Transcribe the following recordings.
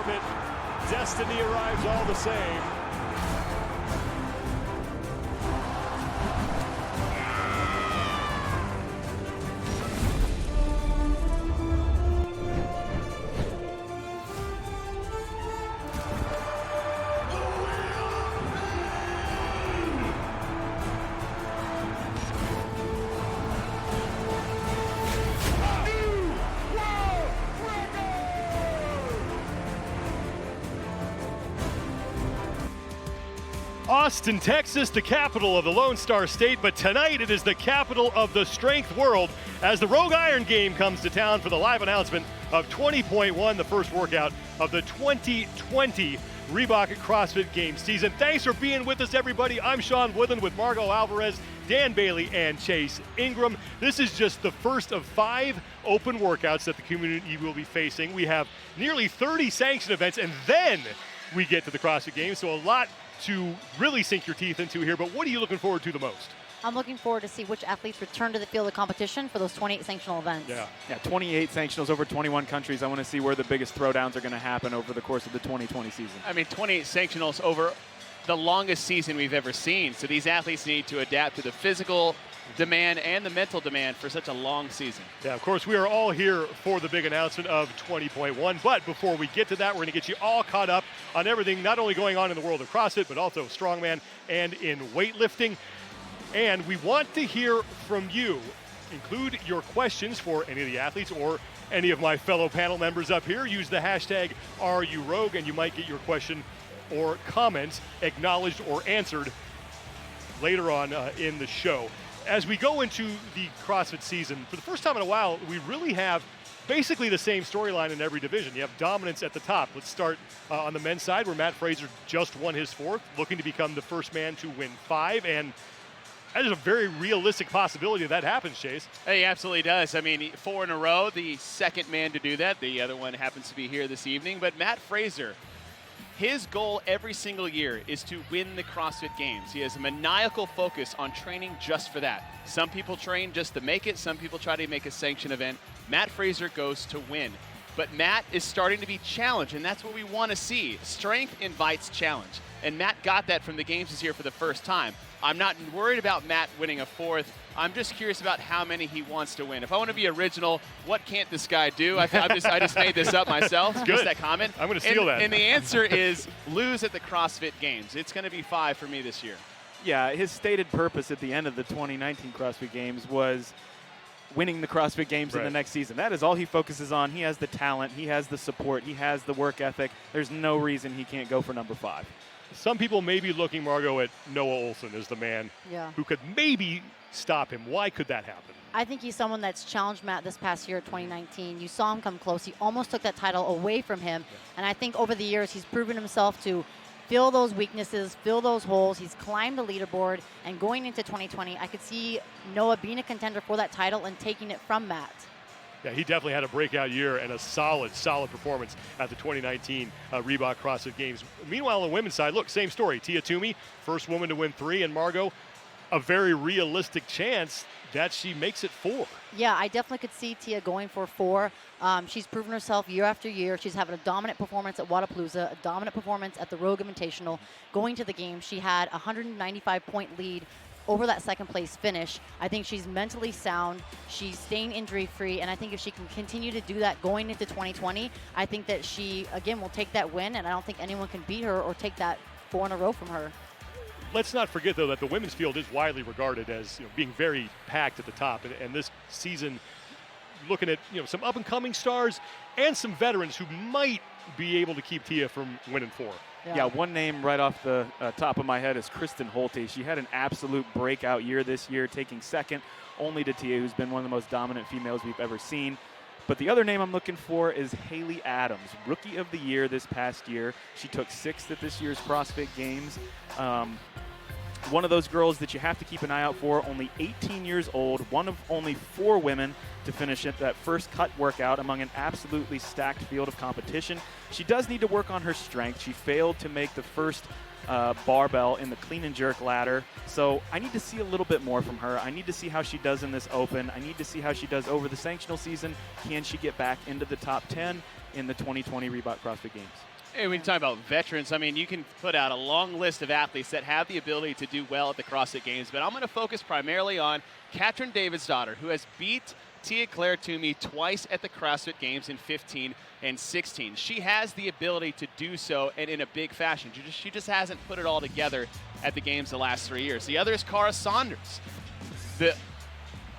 from it. Destiny arrives all the same. Austin, Texas, the capital of the Lone Star State, but tonight it is the capital of the strength world as the Rogue Iron game comes to town for the live announcement of 20.1, the first workout of the 2020 Reebok CrossFit Games season. Thanks for being with us, everybody. I'm Sean Woodland with Margo Alvarez, Dan Bailey, and Chase Ingram. This is just the first of 5 open workouts that the community will be facing. We have nearly 30 sanctioned events, and then we get to the CrossFit Games, so a lot to really sink your teeth into here, but what are you looking forward to the most? I'm looking forward to see which athletes return to the field of competition for those 28 sanctional events. Yeah, 28 sanctionals over 21 countries. I want to see where the biggest throwdowns are going to happen over the course of the 2020 season. I mean, 28 sanctionals over the longest season we've ever seen. So these athletes need to adapt to the physical demand and the mental demand for such a long season. Yeah, of course, we are all here for the big announcement of 20.1, but before we get to that, we're going to get you all caught up on everything not only going on in the world of CrossFit, but also Strongman and in weightlifting. And we want to hear from you. Include your questions for any of the athletes or any of my fellow panel members up here. Use the hashtag RURogue, and you might get your question or comment acknowledged or answered later on in the show. As we go into the CrossFit season, for the first time in a while, we really have basically the same storyline in every division. You have dominance at the top. Let's start on the men's side, where Matt Fraser just won his 4th, looking to become the first man to win 5, and that is a very realistic possibility that happens, Chase. He absolutely does. I mean, 4 in a row, the second man to do that. The other one happens to be here this evening, but Matt Fraser, his goal every single year is to win the CrossFit Games. He has a maniacal focus on training just for that. Some people train just to make it. Some people try to make a sanctioned event. Matt Fraser goes to win. But Matt is starting to be challenged, and that's what we want to see. Strength invites challenge. And Matt got that from the Games this year for the first time. I'm not worried about Matt winning a 4th. I'm just curious about how many he wants to win. If I want to be original, what can't this guy do? I just made this up myself. Good. Just that comment. I'm going to steal that. And the answer is lose at the CrossFit Games. It's going to be 5 for me this year. Yeah, his stated purpose at the end of the 2019 CrossFit Games was winning the CrossFit Games in the next season. That is all he focuses on. He has the talent. He has the support. He has the work ethic. There's no reason he can't go for number 5. Some people may be looking, Margo, at Noah Olson as the man who could maybe stop him. Why could that happen? I think he's someone that's challenged Matt this past year at 2019. You saw him come close. He almost took that title away from him. And I think over the years he's proven himself to fill those weaknesses, fill those holes. He's climbed the leaderboard. And going into 2020, I could see Noah being a contender for that title and taking it from Matt. Yeah, he definitely had a breakout year and a solid performance at the 2019 Reebok CrossFit Games. Meanwhile, on the women's side, look, same story. Tia Toomey, first woman to win 3, and Margo, a very realistic chance that she makes it 4. Yeah, I definitely could see Tia going for 4. She's proven herself year after year. She's having a dominant performance at Wodapalooza, a dominant performance at the Rogue Invitational. Going to the game, she had a 195-point lead over that second place finish. I think she's mentally sound, she's staying injury free, and I think if she can continue to do that going into 2020, I think that she, again, will take that win, and I don't think anyone can beat her or take that 4 in a row from her. Let's not forget, though, that the women's field is widely regarded as being very packed at the top, and this season, looking at some up-and-coming stars and some veterans who might be able to keep Tia from winning 4. Yeah, one name right off the top of my head is Kristen Holte. She had an absolute breakout year this year, taking second only to Tia, who's been one of the most dominant females we've ever seen. But the other name I'm looking for is Haley Adams, Rookie of the Year this past year. She took 6th at this year's CrossFit Games. One of those girls that you have to keep an eye out for, only 18 years old, one of only 4 women to finish at that first cut workout among an absolutely stacked field of competition. She does need to work on her strength. She failed to make the first barbell in the clean and jerk ladder. So I need to see a little bit more from her. I need to see how she does in this open. I need to see how she does over the sanctional season. Can she get back into the top 10? in the 2020 Reebok CrossFit Games. Hey, when you talk about veterans, I mean, you can put out a long list of athletes that have the ability to do well at the CrossFit Games, but I'm going to focus primarily on Katrin Davidsdottir, who has beat Tia Claire Toomey twice at the CrossFit Games in 15 and 16. She has the ability to do so, and in a big fashion. She just hasn't put it all together at the Games the last 3 years. The other is Cara Saunders. The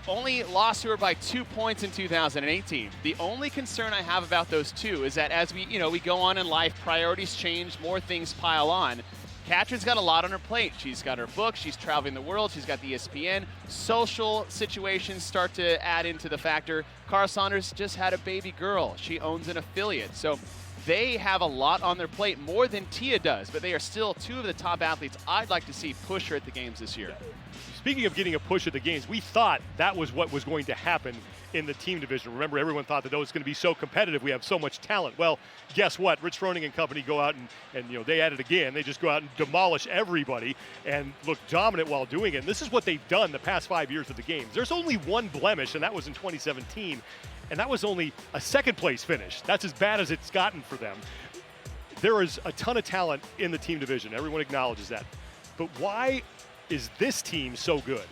only lost to her by 2 points in 2018. The only concern I have about those two is that as we go on in life, priorities change, more things pile on. Katrin's got a lot on her plate. She's got her book, she's traveling the world, she's got the ESPN. Social situations start to add into the factor. Cara Saunders just had a baby girl. She owns an affiliate. So they have a lot on their plate, more than Tia does, but they are still two of the top athletes I'd like to see push her at the Games this year. Speaking of getting a push at the Games, we thought that was what was going to happen in the team division. Remember, everyone thought that it was going to be so competitive. We have so much talent. Well, guess what? Rich Froning and company go out and they at it again. They just go out and demolish everybody and look dominant while doing it. And this is what they've done the past 5 years of the Games. There's only one blemish, and that was in 2017. And that was only a second-place finish. That's as bad as it's gotten for them. There is a ton of talent in the team division. Everyone acknowledges that. But why is this team so good?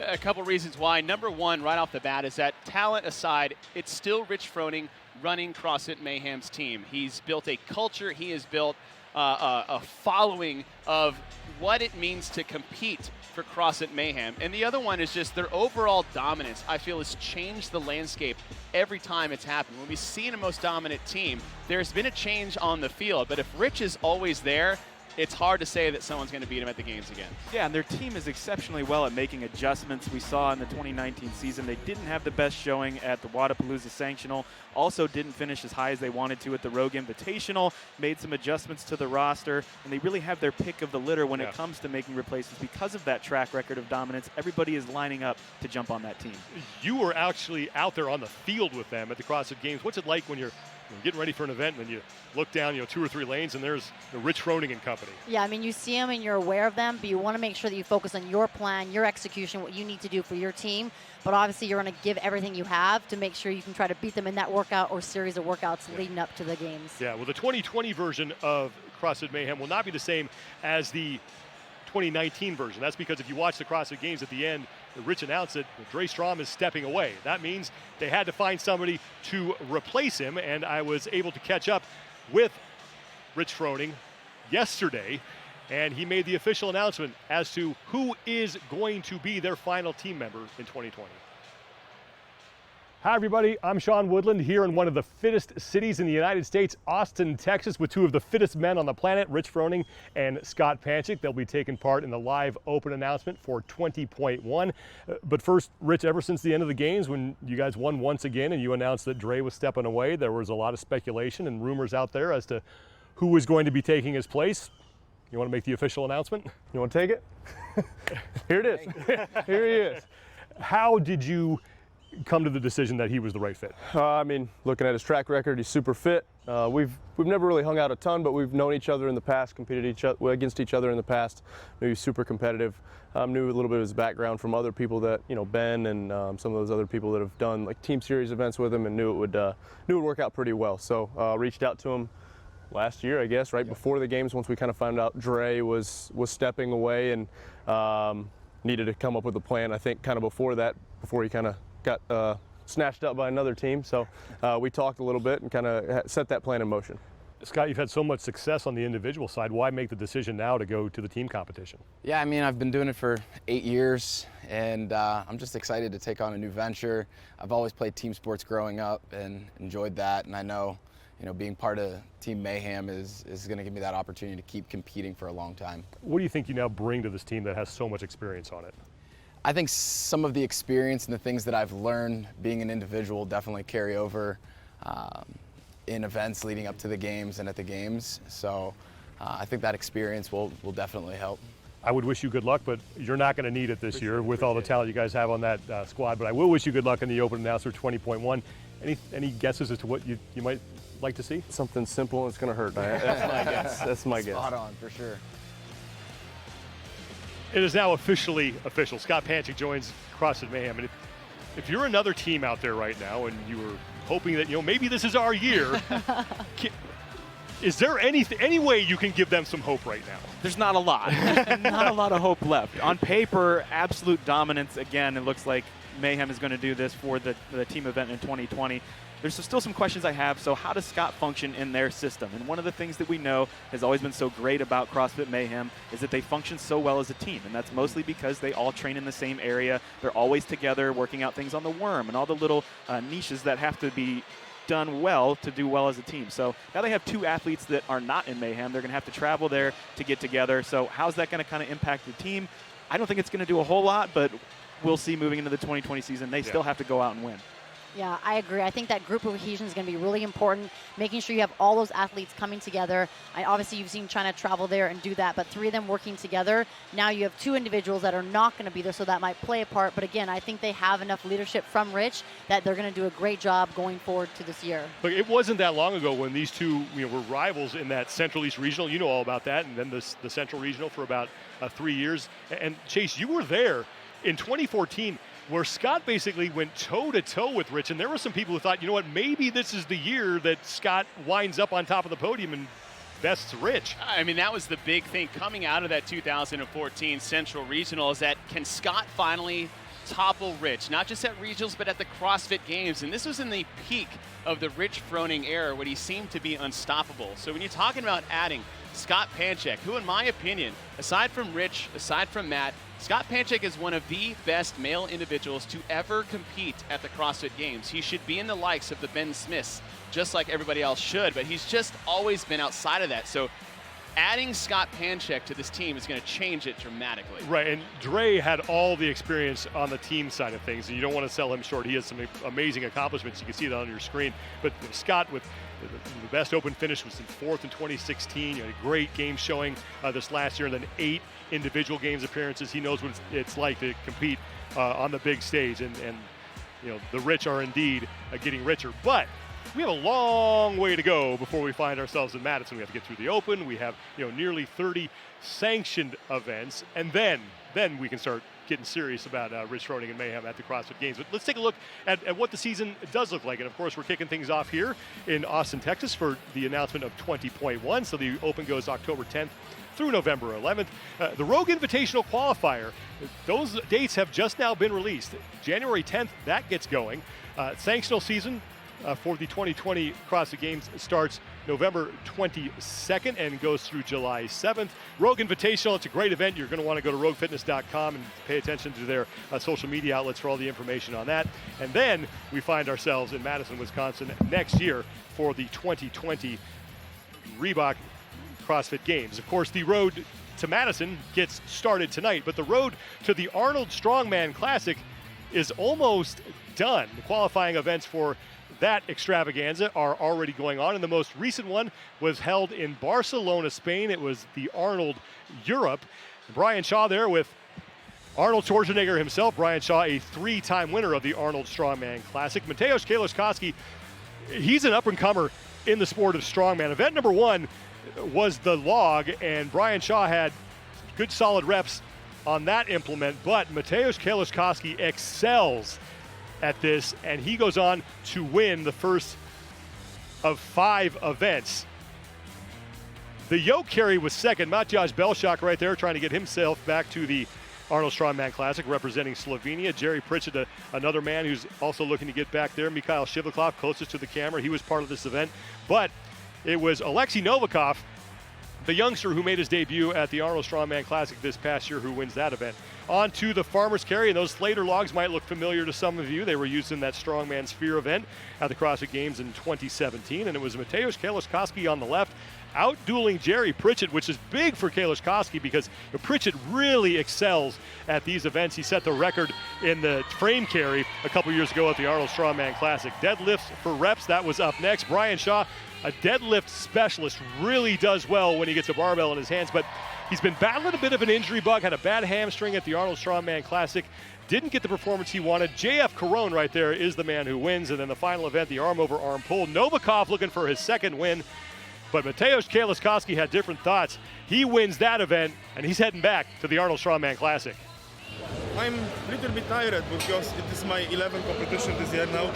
A couple reasons why. Number one, right off the bat, is that talent aside, it's still Rich Froning running CrossFit Mayhem's team. He's built a culture. He has built a following of what it means to compete for CrossFit Mayhem. And the other one is just their overall dominance, I feel, has changed the landscape every time it's happened. When we've seen a most dominant team, there's been a change on the field. But if Rich is always there, it's hard to say that someone's going to beat him at the Games again. Yeah, and their team is exceptionally well at making adjustments. We saw in the 2019 season they didn't have the best showing at the Wadapalooza Sanctional, also didn't finish as high as they wanted to at the Rogue Invitational, made some adjustments to the roster, and they really have their pick of the litter when it comes to making replacements. Because of that track record of dominance, everybody is lining up to jump on that team. You were actually out there on the field with them at the CrossFit Games. What's it like when you're getting ready for an event and then you look down 2 or 3 lanes and there's Rich Froning and company? Yeah, I mean, you see them and you're aware of them, but you want to make sure that you focus on your plan, your execution, what you need to do for your team. But obviously you're going to give everything you have to make sure you can try to beat them in that workout or series of workouts leading up to the Games. Yeah, well, the 2020 version of CrossFit Mayhem will not be the same as the 2019 version. That's because if you watch the CrossFit Games at the end, Rich announced that Dre Strom is stepping away. That means they had to find somebody to replace him, and I was able to catch up with Rich Froning yesterday, and he made the official announcement as to who is going to be their final team member in 2020. Hi, everybody. I'm Sean Woodland here in one of the fittest cities in the United States, Austin, Texas, with 2 of the fittest men on the planet, Rich Froning and Scott Panchik. They'll be taking part in the live open announcement for 20.1. But first, Rich, ever since the end of the Games, when you guys won once again and you announced that Dre was stepping away, there was a lot of speculation and rumors out there as to who was going to be taking his place. You want to make the official announcement? You want to take it? Here it is. Here he is. How did you come to the decision that he was the right fit? I mean, looking at his track record, he's super fit. We've never really hung out a ton, but we've known each other in the past, competed against each other in the past. Knew he's super competitive. Knew a little bit of his background from other people that, Ben and some of those other people that have done like team series events with him, and knew it would work out pretty well. So reached out to him last year, I guess, right before the Games, once we kind of found out Dre was stepping away, and needed to come up with a plan, I think, kind of before that, before he kind of got snatched up by another team. So we talked a little bit and kind of set that plan in motion. Scott, you've had so much success on the individual side. Why make the decision now to go to the team competition? Yeah, I mean, I've been doing it for 8 years, and I'm just excited to take on a new venture. I've always played team sports growing up and enjoyed that, and I know, being part of Team Mayhem is going to give me that opportunity to keep competing for a long time. What do you think you now bring to this team that has so much experience on it? I think some of the experience and the things that I've learned being an individual definitely carry over in events leading up to the Games and at the Games. So I think that experience will definitely help. I would wish you good luck, but you're not going to need it this year with all the talent you guys have on that squad. But I will wish you good luck in the open announcer 20.1. Any guesses as to what you might like to see? Something simple, it's going to hurt. That's my guess. That's my guess. Spot on, for sure. It is now officially official. Scott Panchik joins CrossFit Mayhem. And if you're another team out there right now and you were hoping that, maybe this is our year, is there any way you can give them some hope right now? There's not a lot. Not a lot of hope left. On paper, absolute dominance. Again, it looks like Mayhem is going to do this for the team event in 2020. There's still some questions I have. So how does Scott function in their system? And one of the things that we know has always been so great about CrossFit Mayhem is that they function so well as a team. And that's mostly because they all train in the same area. They're always together working out things on the worm and all the little niches that have to be done well to do well as a team. So now they have 2 athletes that are not in Mayhem. They're going to have to travel there to get together. So how's that going to kind of impact the team? I don't think it's going to do a whole lot, but we'll see moving into the 2020 season. They still have to go out and win. Yeah, I agree. I think that group cohesion is going to be really important, making sure you have all those athletes coming together. Obviously, you've seen China travel there and do that, but 3 of them working together. Now you have 2 individuals that are not going to be there, so that might play a part. But again, I think they have enough leadership from Rich that they're going to do a great job going forward to this year. Look, it wasn't that long ago when these 2 were rivals in that Central East Regional. You know all about that, and then the Central Regional for about 3 years. And Chase, you were there in 2014. Where Scott basically went toe-to-toe with Rich, and there were some people who thought, maybe this is the year that Scott winds up on top of the podium and bests Rich. I mean, that was the big thing coming out of that 2014 Central Regional, is that can Scott finally topple Rich, not just at regionals, but at the CrossFit Games. And this was in the peak of the Rich Froning era when he seemed to be unstoppable. So when you're talking about adding Scott Panchik, who in my opinion, aside from Rich, aside from Matt, Scott Panchik is one of the best male individuals to ever compete at the CrossFit Games. He should be in the likes of the Ben Smiths, just like everybody else should, but he's just always been outside of that. So adding Scott Panchik to this team is going to change it dramatically. Right, and Dre had all the experience on the team side of things, and you don't want to sell him short. He has some amazing accomplishments. You can see that on your screen. But Scott, with the best open finish, was in 4th in 2016. A great game showing this last year, and then 8 individual games appearances. He knows what it's like to compete on the big stage, and the rich are indeed getting richer. But we have a long way to go before we find ourselves in Madison. We have to get through the Open. We have nearly 30 sanctioned events, and then we can start getting serious about Rich Froning and Mayhem at the CrossFit Games. But let's take a look at what the season does look like. And of course, we're kicking things off here in Austin, Texas for the announcement of 20.1. So the Open goes October 10th through November 11th. The Rogue Invitational Qualifier, those dates have just now been released. January 10th, that gets going. Sanctional season for the 2020 CrossFit Games starts November 22nd and goes through July 7th. Rogue Invitational, it's a great event. You're going to want to go to roguefitness.com and pay attention to their social media outlets for all the information on that. And then we find ourselves in Madison, Wisconsin next year for the 2020 Reebok CrossFit Games. Of course, the road to Madison gets started tonight, but the road to the Arnold Strongman Classic is almost done. The qualifying events for that extravaganza are already going on, and the most recent one was held in Barcelona, Spain. It was the Arnold Europe. Brian Shaw there with Arnold Schwarzenegger himself. Brian Shaw, a 3-time winner of the Arnold Strongman Classic. Mateusz Kaliszkowski, he's an up-and-comer in the sport of strongman. Event number 1 was the log, and Brian Shaw had good solid reps on that implement, but Mateusz Kaliszkowski excels at this, and he goes on to win the first of 5 events. The yoke carry was second. Matjaž Belšak right there trying to get himself back to the Arnold Strongman Classic representing Slovenia. Jerry Pritchett, another man who's also looking to get back there. Mikhail Shivliklov closest to the camera. He was part of this event, but it was Alexei Novikov, the youngster who made his debut at the Arnold Strongman Classic this past year, who wins that event. On to the Farmer's Carry, and those Slater logs might look familiar to some of you. They were used in that Strongman Sphere event at the CrossFit Games in 2017, and it was Mateusz Kaliszkowski on the left, out-dueling Jerry Pritchett, which is big for Kaliszkowski because Pritchett really excels at these events. He set the record in the frame carry a couple years ago at the Arnold Strongman Classic. Deadlifts for reps, that was up next. Brian Shaw, a deadlift specialist, really does well when he gets a barbell in his hands, but he's been battling a bit of an injury bug, had a bad hamstring at the Arnold Strongman Classic, didn't get the performance he wanted. JF Carone right there is the man who wins, and then the final event, the arm-over-arm pull. Novikov looking for his second win, but Mateusz Kaliszkowski had different thoughts. He wins that event, and he's heading back to the Arnold Strongman Classic. I'm a little bit tired because it is my 11th competition this year now.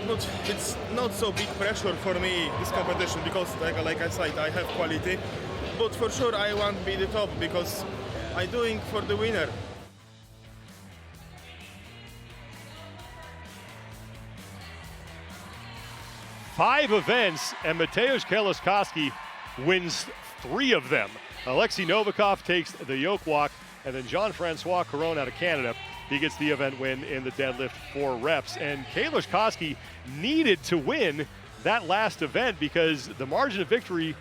But it's not so big pressure for me, this competition, because like I said, I have quality. But for sure I want to be the top because I'm doing for the winner. Five events, and Mateusz Kaliszkowski wins 3 of them. Alexei Novikov takes the yoke walk, and then Jean-Francois Caron out of Canada, he gets the event win in the deadlift 4 reps. And Kaliszkowski needed to win that last event because the margin of victory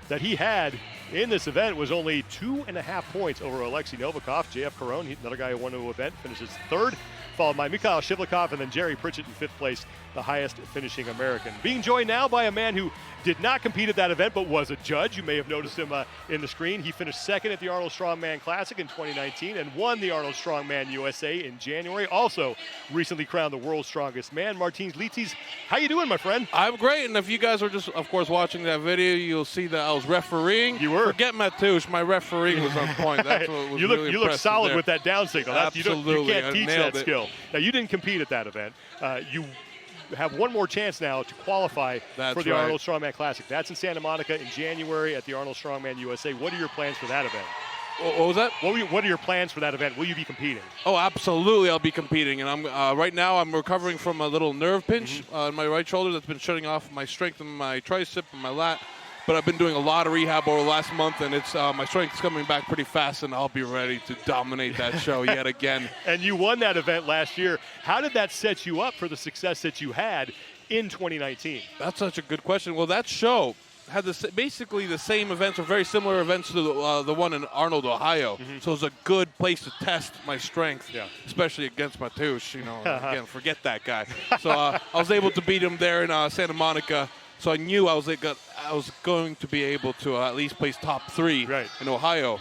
that he had in this event was only 2.5 points over Alexei Novikov. JF Caron, another guy who won the event, finishes 3rd, followed by Mikhail Shivlikov and then Jerry Pritchett in 5th place, the highest finishing American. Being joined now by a man who did not compete at that event but was a judge. You may have noticed him in the screen. He finished 2nd at the Arnold Strongman Classic in 2019 and won the Arnold Strongman USA in January. Also recently crowned the world's strongest man. Martins Licis, how you doing, my friend? I'm great, and if you guys were just, of course, watching that video, you'll see that I was refereeing. You were. Forget Mateusz, my refereeing was on point. That's what was really you look solid there. with that down signal. Absolutely. You can't teach nailed that it. skill. Now, you didn't compete at that event. You have one more chance now to qualify for the Arnold Strongman Classic. That's in Santa Monica in January at the Arnold Strongman USA. What are your plans for that event? What was that? What are your plans for that event? Will you be competing? Oh, absolutely, I'll be competing. And I'm right now I'm recovering from a little nerve pinch on my right shoulder that's been shutting off my strength in my tricep and my lat. But I've been doing a lot of rehab over the last month, and it's my strength is coming back pretty fast, and I'll be ready to dominate that show yet again. And you won that event last year. How did that set you up for the success that you had in 2019? That's such a good question. Well, that show had basically the same events or very similar events to the one in Arnold, Ohio. So it was a good place to test my strength, especially against Mateusz. You know, again, forget that guy. So I was able to beat him there in Santa Monica. So I knew I was going to be able to at least place top 3 in Ohio.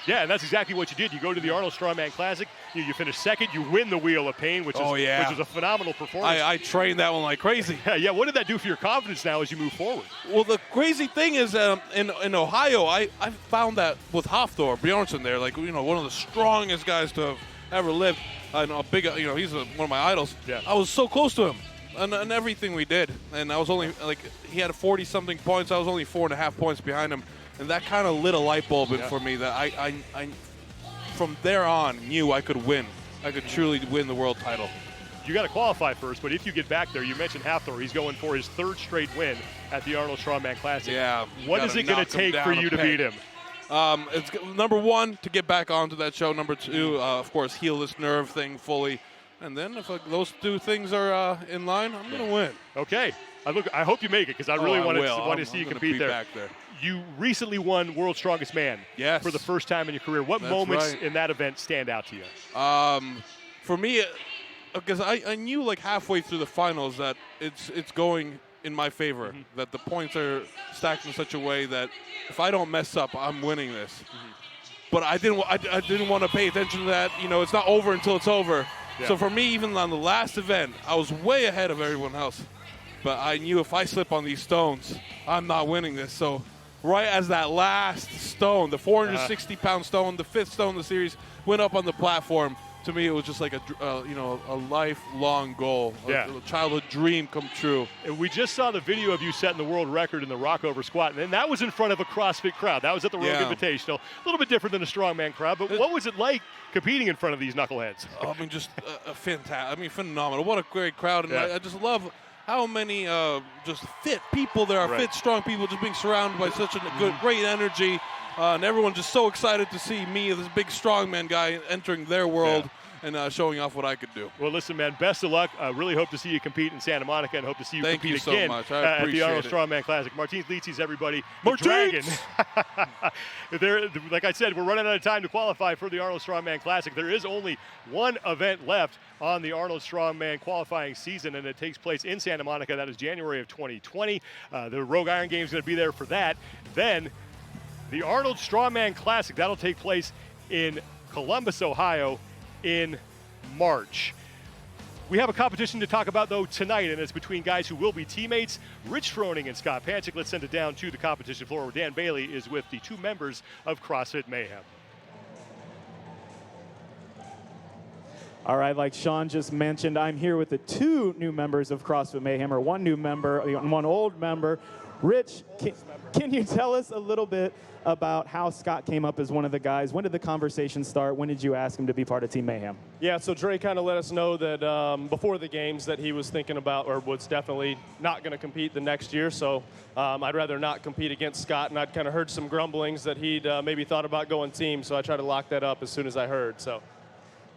Yeah, and that's exactly what you did. You go to the Arnold Strongman Classic, you finish 2nd, you win the Wheel of Pain, which is a phenomenal performance. I trained that one like crazy. Yeah, what did that do for your confidence now as you move forward? Well, the crazy thing is in Ohio, I found that with Hafthor Bjornsson there, like, you know, one of the strongest guys to have ever lived, and a big, you know, he's one of my idols. Yeah. I was so close to him. And everything we did, and I was only like he had 40-something points. I was only 4.5 points behind him, and that kind of lit a light bulb in for me that I from there on knew I could win. I could truly win the world title. You got to qualify first, but if you get back there, you mentioned Hafthor. He's going for his 3rd straight win at the Arnold Strongman Classic. Yeah. What is it going to take for you to beat him? It's number 1 to get back onto that show. Number 2, of course, heal this nerve thing fully. And then if those 2 things are in line, I'm going to win. Okay. I hope you make it because I really want to see you compete there. Back there. You recently won World's Strongest Man for the first time in your career. What moments in that event stand out to you? For me, because I knew like halfway through the finals that it's going in my favor, that the points are stacked in such a way that if I don't mess up, I'm winning this. But I didn't want to pay attention to that. You know, it's not over until it's over. So for me, even on the last event, I was way ahead of everyone else. But I knew if I slip on these stones, I'm not winning this. So right as that last stone, the 460-pound stone, the 5th stone in the series, went up on the platform, to me it was just like a lifelong goal, a childhood dream come true. And we just saw the video of you setting the world record in the rockover squat, and that was in front of a CrossFit crowd. That was at the Rogue Invitational. A little bit different than a strongman crowd, but what was it like competing in front of these knuckleheads? I mean, just fantastic. I mean, phenomenal. What a great crowd, and I just love how many just fit people there are, fit, strong people, just being surrounded by such a great energy. And everyone just so excited to see me, this big strongman guy, entering their world and showing off what I could do. Well, listen, man, best of luck. I really hope to see you compete in Santa Monica and hope to see you compete so again much. I at the appreciate Arnold it. Strongman Classic. Martins Licis, everybody. The Dragon. Like I said, we're running out of time to qualify for the Arnold Strongman Classic. There is only one event left on the Arnold Strongman qualifying season, and it takes place in Santa Monica. That is January of 2020. The Rogue Iron Games is going to be there for that. Then the Arnold Strongman Classic, that'll take place in Columbus, Ohio in March. We have a competition to talk about, though, tonight, and it's between guys who will be teammates, Rich Froning and Scott Panchik. Let's send it down to the competition floor where Dan Bailey is with the 2 members of CrossFit Mayhem. All right, like Sean just mentioned, I'm here with the 2 new members of CrossFit Mayhem, or 1 new member and 1 old member. Rich, can you tell us a little bit about how Scott came up as one of the guys? When did the conversation start? When did you ask him to be part of Team Mayhem? Yeah, so Dre kind of let us know that before the games that he was thinking about, or was definitely not going to compete the next year. So I'd rather not compete against Scott, and I'd kind of heard some grumblings that he'd maybe thought about going team. So I tried to lock that up as soon as I heard. So.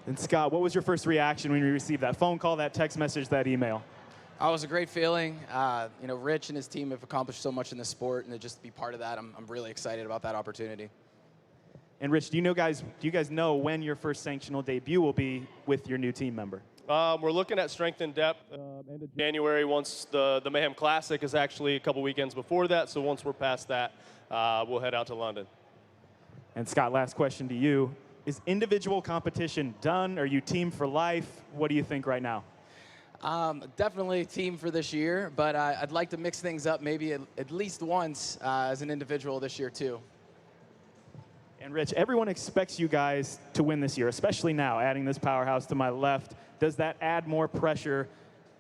And Scott, what was your first reaction when you received that phone call, that text message, that email? It was a great feeling. You know, Rich and his team have accomplished so much in this sport, and to just be part of that, I'm really excited about that opportunity. And Rich, do you guys know when your first sanctional debut will be with your new team member? We're looking at strength and depth end of January. Once the Mayhem Classic is actually a couple weekends before that, so once we're past that, we'll head out to London. And Scott, last question to you. Is individual competition done? Are you team for life? What do you think right now? Definitely team for this year, but I'd like to mix things up maybe at least once as an individual this year too. And Rich, everyone expects you guys to win this year, especially now, adding this powerhouse to my left. Does that add more pressure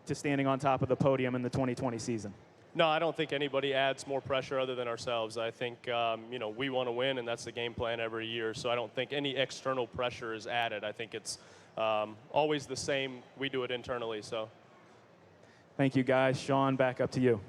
to standing on top of the podium in the 2020 season? No, I don't think anybody adds more pressure other than ourselves. I think, you know, we want to win, and that's the game plan every year. So I don't think any external pressure is added. I think it's always the same. We do it internally. So. Thank you, guys. Sean, back up to you.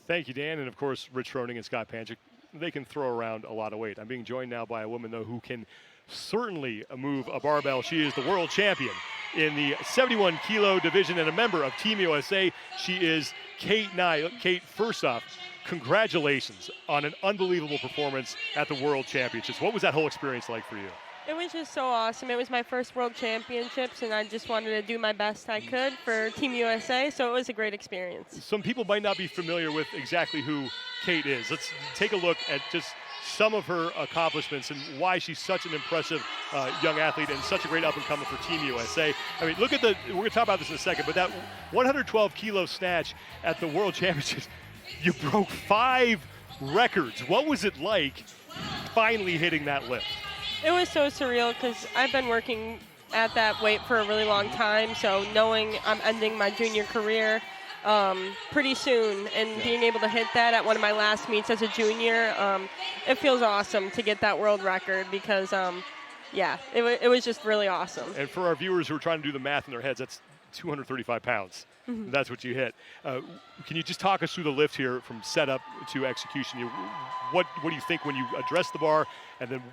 Thank you, Dan. And, of course, Rich Froning and Scott Panchik. They can throw around a lot of weight. I'm being joined now by a woman, though, who can certainly move a barbell. She is the world champion in the 71-kilo division and a member of Team USA. She is Kate Nye. Kate, first off, congratulations on an unbelievable performance at the World Championships. What was that whole experience like for you? It was just so awesome. It was my first World Championships, and I just wanted to do my best I could for Team USA, so it was a great experience. Some people might not be familiar with exactly who Kate is. Let's take a look at just some of her accomplishments and why she's such an impressive young athlete and such a great up-and-comer for Team USA. I mean, look at we're going to talk about this in a second, but that 112-kilo snatch at the World Championships, you broke 5 records. What was it like finally hitting that lift? It was so surreal because I've been working at that weight for a really long time, so knowing I'm ending my junior career pretty soon and being able to hit that at one of my last meets as a junior, it feels awesome to get that world record because, yeah, it was just really awesome. And for our viewers who are trying to do the math in their heads, that's 235 pounds. Mm-hmm. That's what you hit. Can you just talk us through the lift here from setup to execution? What do you think when you address the bar, and then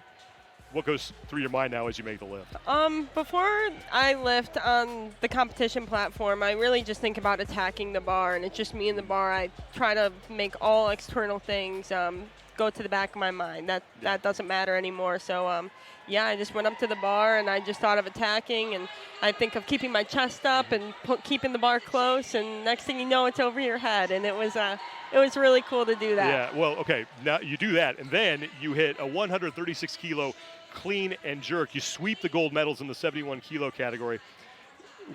what goes through your mind now as you make the lift? Before I lift on the competition platform, I really just think about attacking the bar, and it's just me and the bar. I try to make all external things go to the back of my mind. That doesn't matter anymore. So, yeah, I just went up to the bar, and I just thought of attacking, and I think of keeping my chest up and keeping the bar close, and next thing you know, it's over your head, and it was really cool to do that. Yeah, well, okay, now you do that, and then you hit a 136-kilo clean and jerk. You sweep the gold medals in the 71-kilo category.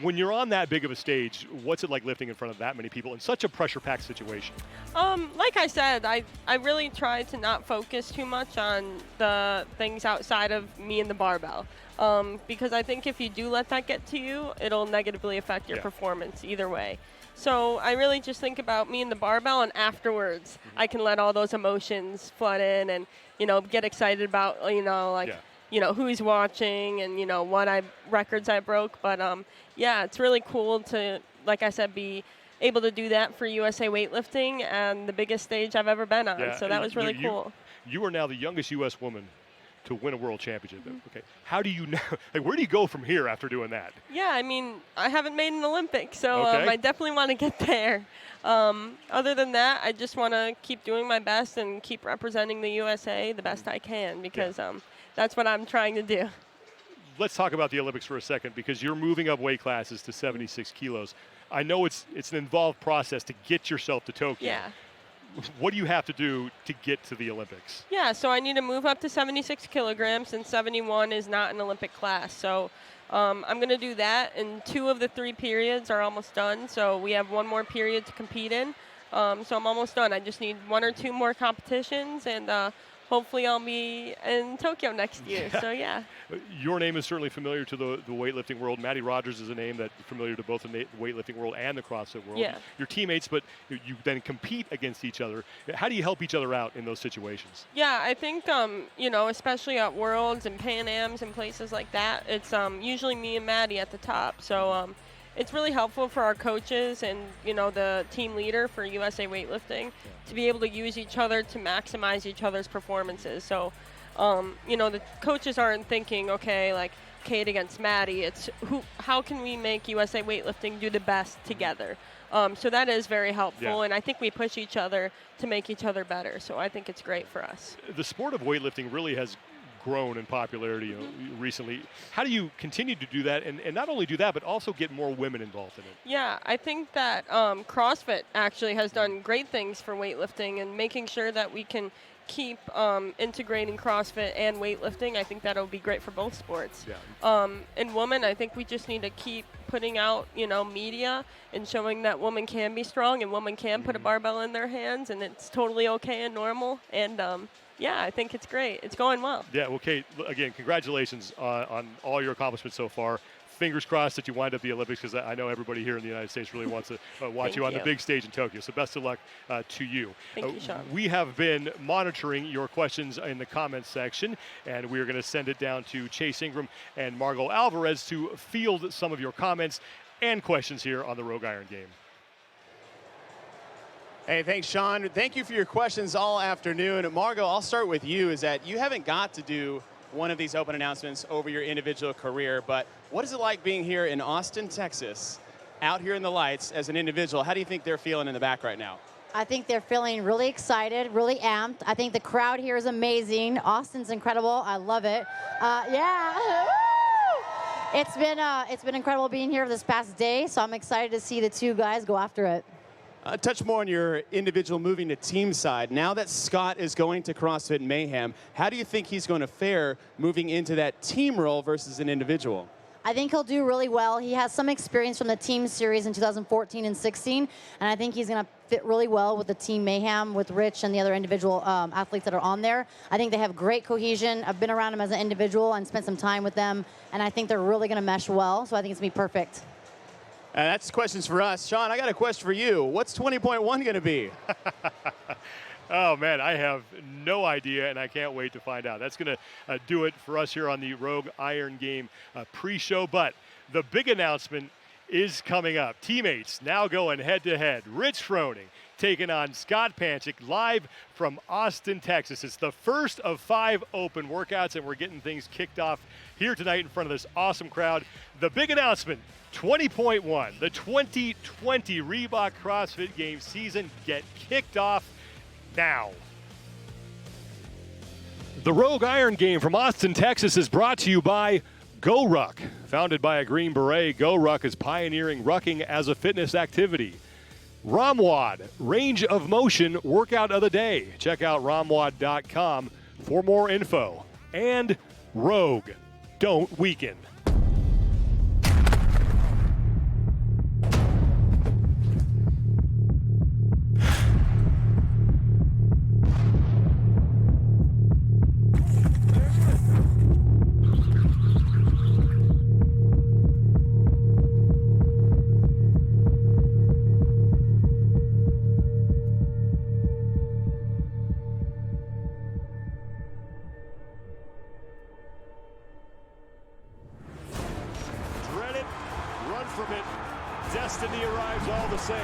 When you're on that big of a stage, what's it like lifting in front of that many people in such a pressure-packed situation? Like I said, I really try to not focus too much on the things outside of me and the barbell. Because I think if you do let that get to you, it'll negatively affect your performance either way. So I really just think about me and the barbell, and afterwards I can let all those emotions flood in and, get excited about, who's watching and, what records I broke. But, yeah, it's really cool to, like I said, be able to do that for USA weightlifting and the biggest stage I've ever been on. Yeah, so that was really cool. You are now the youngest U.S. woman to win a world championship. Okay, how do you know? Like, where do you go from here after doing that? Yeah, I mean, I haven't made an Olympic, so I definitely want to get there. Other than that, I just want to keep doing my best and keep representing the USA the best I can because that's what I'm trying to do. Let's talk about the Olympics for a second because you're moving up weight classes to 76 kilos. I know it's an involved process to get yourself to Tokyo. Yeah. What do you have to do to get to the Olympics? Yeah, so I need to move up to 76 kilograms, and 71 is not an Olympic class. So I'm going to do that, and 2 of the 3 periods are almost done. So we have 1 more period to compete in. So I'm almost done. I just need 1 or 2 more competitions, and hopefully I'll be in Tokyo next year. So yeah. Your name is certainly familiar to the weightlifting world. Maddie Rogers is a name that's familiar to both the weightlifting world and the CrossFit world. Yeah. Your teammates, but you then compete against each other. How do you help each other out in those situations? Yeah, I think, especially at Worlds and Pan Ams and places like that, it's usually me and Maddie at the top. So it's really helpful for our coaches and, the team leader for USA Weightlifting to be able to use each other to maximize each other's performances. So, the coaches aren't thinking, okay, like Kate against Maddie. It's how can we make USA Weightlifting do the best together? So that is very helpful, and I think we push each other to make each other better. So I think it's great for us. The sport of weightlifting really has grown in popularity recently. How do you continue to do that, and not only do that, but also get more women involved in it? Yeah, I think that CrossFit actually has done great things for weightlifting and making sure that we can keep integrating CrossFit and weightlifting. I think that'll be great for both sports. Yeah. In women, I think we just need to keep putting out, media and showing that women can be strong and women can put a barbell in their hands, and it's totally okay and normal. And yeah, I think it's great. It's going well. Yeah, well, Kate, again, congratulations on all your accomplishments so far. Fingers crossed that you wind up the Olympics, because I know everybody here in the United States really wants to watch you on the big stage in Tokyo. So best of luck to you. Thank you, Sean. We have been monitoring your questions in the comments section, and we are going to send it down to Chase Ingram and Margot Alvarez to field some of your comments and questions here on the Rogue Iron Game. Hey, thanks, Sean. Thank you for your questions all afternoon. Margot, I'll start with you. Is that you haven't got to do one of these open announcements over your individual career, but what is it like being here in Austin, Texas, out here in the lights as an individual? How do you think they're feeling in the back right now? I think they're feeling really excited, really amped. I think the crowd here is amazing. Austin's incredible. I love it. Yeah. It's been incredible being here this past day, so I'm excited to see the two guys go after it. Touch more on your individual moving to team side. Now that Scott is going to CrossFit Mayhem, how do you think he's going to fare moving into that team role versus an individual? I think he'll do really well. He has some experience from the team series in 2014 and 16, and I think he's going to fit really well with the team Mayhem, with Rich and the other individual athletes that are on there. I think they have great cohesion. I've been around him as an individual and spent some time with them, and I think they're really going to mesh well, so I think it's going to be perfect. That's questions for us. Sean, I got a question for you. What's 20.1 going to be? Oh, man, I have no idea, and I can't wait to find out. That's going to do it for us here on the Rogue Iron Game pre-show. But the big announcement is coming up. Teammates now going head-to-head. Rich Froning taking on Scott Panchik live from Austin, Texas. It's the first of 5 open workouts, and we're getting things kicked off here tonight in front of this awesome crowd. The big announcement, 20.1, the 2020 Reebok CrossFit Games season get kicked off now. The Rogue Iron Game from Austin, Texas is brought to you by Go Ruck. Founded by a Green Beret, Go Ruck is pioneering rucking as a fitness activity. Ramwad, range of motion workout of the day. Check out ramwad.com for more info. And Rogue, don't weaken. Destiny arrives all the same.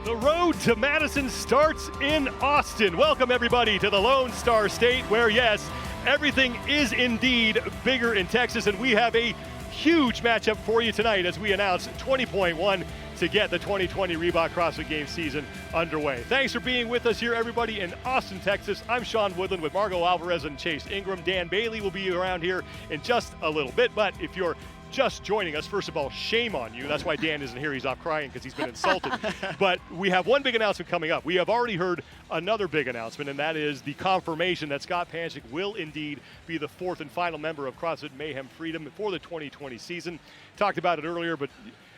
The road to Madison starts in Austin. Welcome, everybody, to the Lone Star State, where, yes, everything is indeed bigger in Texas, and we have a huge matchup for you tonight as we announce 20.1 to get the 2020 Reebok CrossFit Games season underway. Thanks for being with us here, everybody, in Austin, Texas. I'm Sean Woodland with Margot Alvarez and Chase Ingram. Dan Bailey will be around here in just a little bit, but if you're just joining us, first of all, shame on you. That's why Dan isn't here. He's off crying because he's been insulted. But we have one big announcement coming up. We have already heard another big announcement, and that is the confirmation that Scott Panchik will indeed be the fourth and final member of CrossFit Mayhem Freedom for the 2020 season. Talked about it earlier, but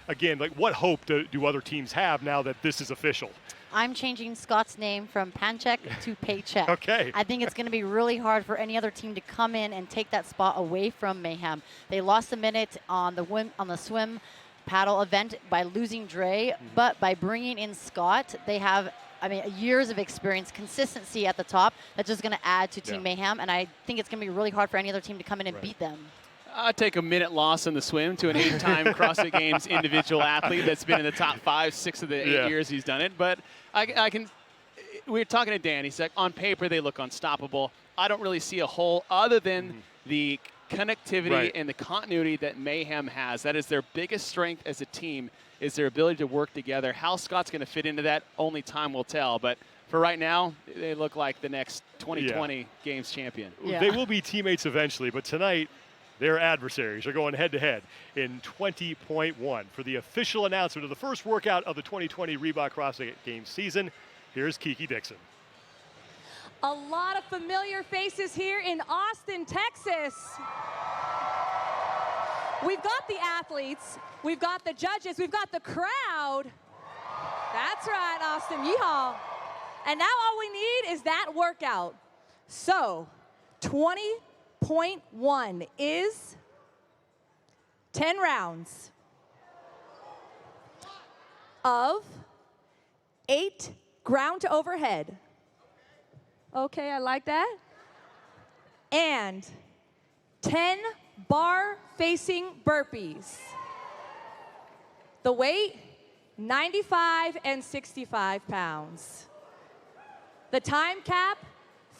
again, like, what hope do other teams have now that this is official? I'm changing Scott's name from Panchik to Paycheck. Okay. I think it's going to be really hard for any other team to come in and take that spot away from Mayhem. They lost a minute on the swim paddle event by losing Dre, but by bringing in Scott, they have years of experience, consistency at the top. That's just going to add to Team Mayhem, and I think it's going to be really hard for any other team to come in and beat them. I'd take a minute loss in the swim to an 8-time CrossFit Games individual athlete that's been in the top 5, 6 of the 8 years he's done it. But I can. We were talking to Dan. He said, on paper they look unstoppable. I don't really see a hole other than the connectivity and the continuity that Mayhem has. That is their biggest strength as a team, is their ability to work together. How Scott's going to fit into that, only time will tell. But for right now, they look like the next 2020 Games champion. Yeah. They will be teammates eventually, but tonight, their adversaries are going head-to-head in 20.1 for the official announcement of the first workout of the 2020 Reebok CrossFit Games season. Here's Kiki Dixon. A lot of familiar faces here in Austin, Texas. We've got the athletes, we've got the judges, we've got the crowd. That's right, Austin, yeehaw. And now all we need is that workout. So, 20.1 is 10 rounds of 8 ground to overhead. Okay, I like that. And 10 bar facing burpees. The weight, 95 and 65 pounds. The time cap,